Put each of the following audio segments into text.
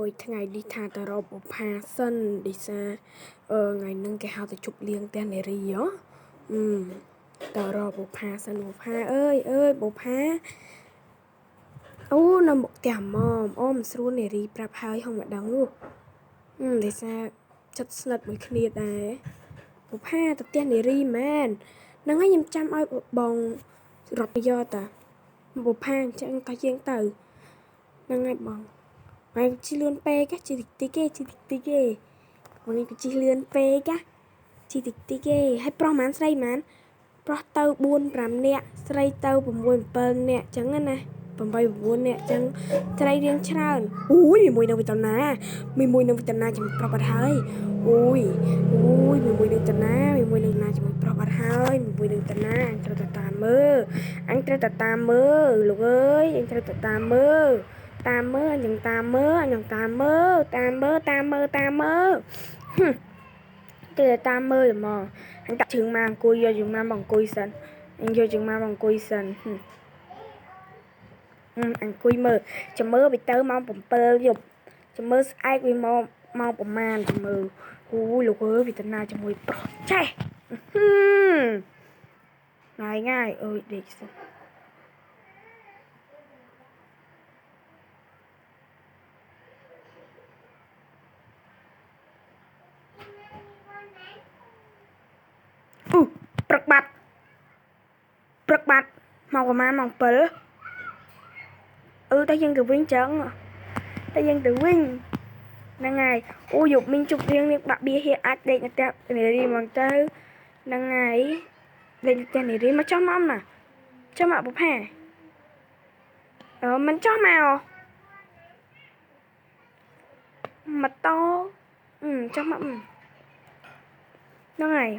យថ្ងៃនេះថាទៅរកបុផាសិនឌីសាថ្ងៃនឹងគេហៅទៅជប់លៀងផ្ទះនារីហ៎ទៅរកបុផាសិនបុផាអើយបុផាអូនៅមុខផ្ទះម៉មអូមិនស្រួលនារីប្រាប់ហើយហងម្ដងនោះឌីសាចិត្តស្និទ្ធមួយគ្នាដែរបុផាទៅផ្ទះនារីមែនហ្នឹងហើយខ្ញុំចាំឲ្យបងរត់យកតាបុផាអញ្ចឹងក៏យើងទៅហ្នឹងហើយបងហើយជិះលឿនពេកជិះតិចគេបងនេះក៏ជិះលឿនពេកជិះតិចគេហើយប្រុសម៉ានស្រីម៉ានប្រុសទៅ4 5នាក់ស្រីទៅ6 7នាក់អញ្ចឹងណា8 9នាក់អញ្ចឹងស្រីរៀងច្រើនអូយមួយនៅវិតណាជាមួយប្រុសបាត់ហើយអូយមួយនឹងតាណាជាមួយនឹងណាជាមួយប្រុសបាត់ហើយមួយនឹងតាណាអញត្រូវតែតាមមើលលោកអើយអញត្រូវតែតាមមើលអញនឹងតាមមើលគឺតាមមើលហ្មងអញដាក់ជើងមកអង្គុយយកជើងមកមកអង្គុយសិនអញយកជើងមកអង្គុយសិនអង្គុយមើលចាំមើលវាទៅម៉ោង7យប់ចាំមើលស្អែកវាមកម៉ោងប្រហែលចាំមើលអូយលោកអើយវាតាណាជាមួយប្រុសចេះងាយអើយដេកសិនព្រឹកបាត់មកប្រហែលម៉ោង7តែយើងទៅវិញចឹងហ្នឹងហើយអូយប់មីងជប់រៀងនេះដាក់បៀហៀអាចដេកនៅផ្ទះនារីហ្មងទៅហ្នឹងហើយដេកនៅផ្ទះនារីមកចោះមកណាចុះមកបុផាមិនចោះមកម៉ូតូចុះមកហ្នឹងហើយ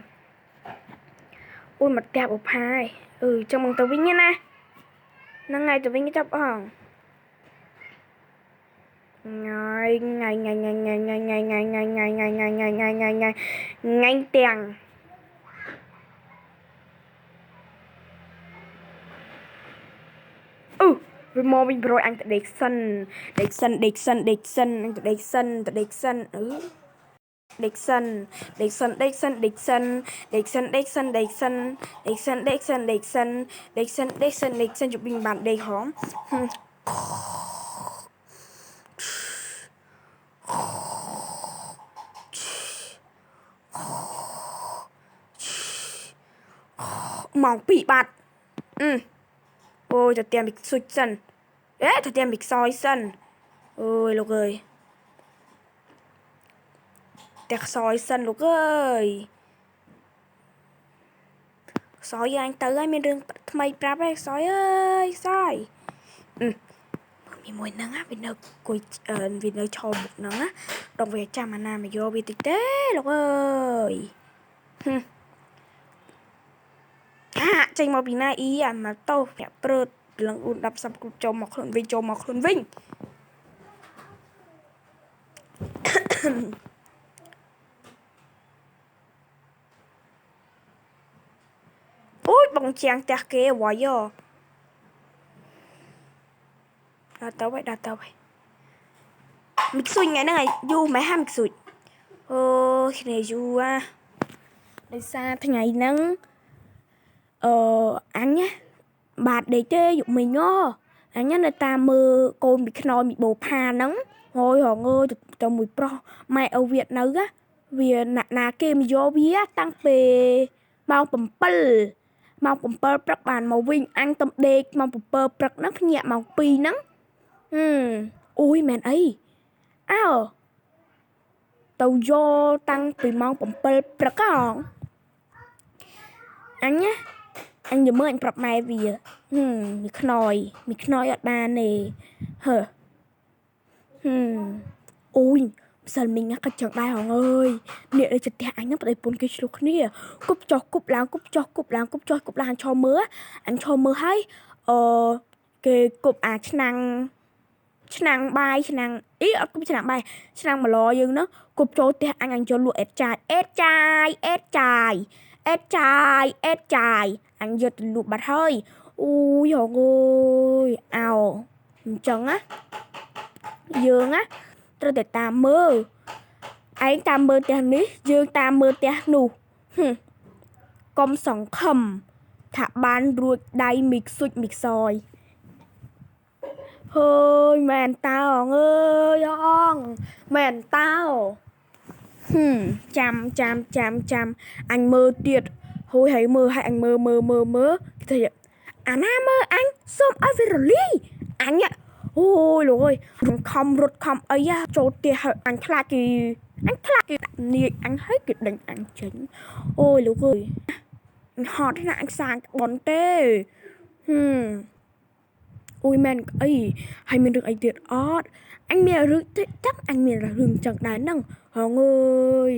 អូយមកផ្ទះបុផាចង់មកទៅវិញណាហ្នឹងហើយទៅវិញចាប់អងថ្ងៃទាំងវាមកវិញប្រួយអញទៅដេកសិនអញទៅដេកសិនដេកសិនជប់វិញបានដេកហងម៉ោង2បាត់អូយទៅទៀមប៊ីស៊ុចសិនទៅទៀមប៊ីខ្សោយសិនអូយលោកអើយតែខ្សោយសិនលោកអើយខ្សោយអញទៅហើយមានរឿងថ្មីប្រាប់ហើយខ្សោយអើយខ្សោយមានមួយហ្នឹងវានៅគួយវានៅឈរមុខហ្នឹងដកវាចាំអាណាមកយកវាតិចទេលោកអើយចេញមកពីណាអ៊ីមកតោប្រាក់ព្រើតលឹង10 10គ្រប់ចូលមកខ្លួនវិញអូយបងជាងផ្ទះគេអ្វីដល់ទៅមីខ្សុយថ្ងៃហ្នឹងយូរម៉េចហាមីខ្សុយគ្នាយូរដោយសារថ្ងៃហ្នឹងអញបាទដេកទេយប់មិញអញនៅតាមមើលកូនពីខ្នើយមីបោផាហ្នឹងហើយហងទៅមួយប្រុសម៉ែឪវានៅវាណាគេមកយកវាតាំងពីម៉ោង7ព្រឹកបានមកវិញអញទៅដេកម៉ោង7ព្រឹកហ្នឹងភ្ញាក់ម៉ោង2ហ្នឹងអូយមែនអីទៅយកតាំងពីម៉ោង7ព្រឹកអញទៅមើលអញប្រាប់ម៉ែវាមីខ្នើយអត់បានទេអូយម្សិលមិញក៏ចឹងដែរហងអើយអ្នកនៅចិត្តផ្ទះអញហ្នឹងប្តីប្រពន្ធគេឆ្លោះគ្នាគប់ចុះគប់ឡើងអញឈរមើលហើយគេគប់អាឆ្នាំងបាយអត់គប់ឆ្នាំងបាយឆ្នាំងម្លយើងហ្នឹងគប់ចូលផ្ទះអញចូលលក់អេតចាយអញយកទៅលក់បាត់ហើយអូយហងអើយអញ្ចឹងយើង ត្រូវតែតាមមើលឯងតាមមើលផ្ទះនេះយើងតាមមើលផ្ទះនោះកុំសង្ឃឹមថាបានរួចដៃមីខ្សុចមីខ្សយហើយមែនតើអងអើយអងមែនតើចាំអញមើលទៀតហួយហើយមើលឲ្យអញមើលគេថាអាណាមើលអញសុំឲ្យវារលីអញអូយលោកអើយខំរត់ខំអីចូលផ្ទះឲ្យអញខ្លាចគេនាយអញឲ្យគេដេញអញចេញអូយលោកអើយអញហត់ណាស់អញសាងបនទេអូយមែនអីហើយមានរឿងអីទៀតអត់អញមានរឿងតិចចឹងអញមានរឿងចឹងដែរហ្នឹងហងអើយ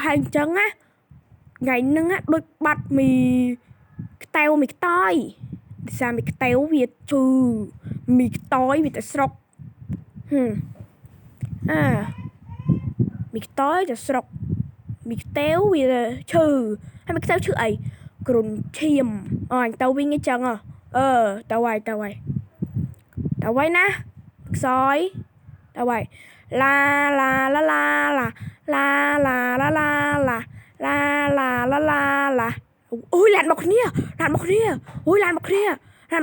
ហើយអញ្ចឹងណាថ្ងៃហ្នឹងដូចបាត់មីខ្តៅមីខ្តយភាសាមីខ្តៅវាជឺមីខ្តយវាទៅស្រុកមីខ្តយទៅស្រុកមីខ្តៅវាឈឺហើយមីខ្តៅឈឺអីគ្រុនឈាមអញទៅវិញអញ្ចឹងទៅហើយណាខ្សយទៅហើយឡាអូយឡានមកគ្នាអូយឡាន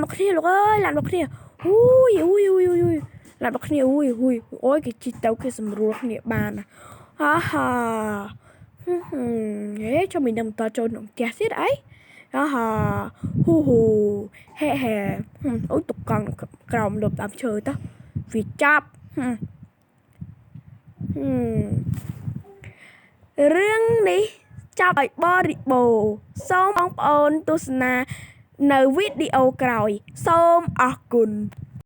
មកគ្នាលោកអើយឡានមកគ្នាអូយឡានមកគ្នាអូយគេជិះទៅគេសម្រួលគ្នាបានហាហេចាំមិនដឹងតចូលក្នុងផ្ទះទៀតអីហ៊ូហេអូយតុកកង់ក្រោមលប់តាមឈើទៅវាចាប់រឿងនេះចាប់ឲ្យបរិបូរសូមបងប្អូនទស្សនានៅវីដេអូក្រោយសូមអរគុណ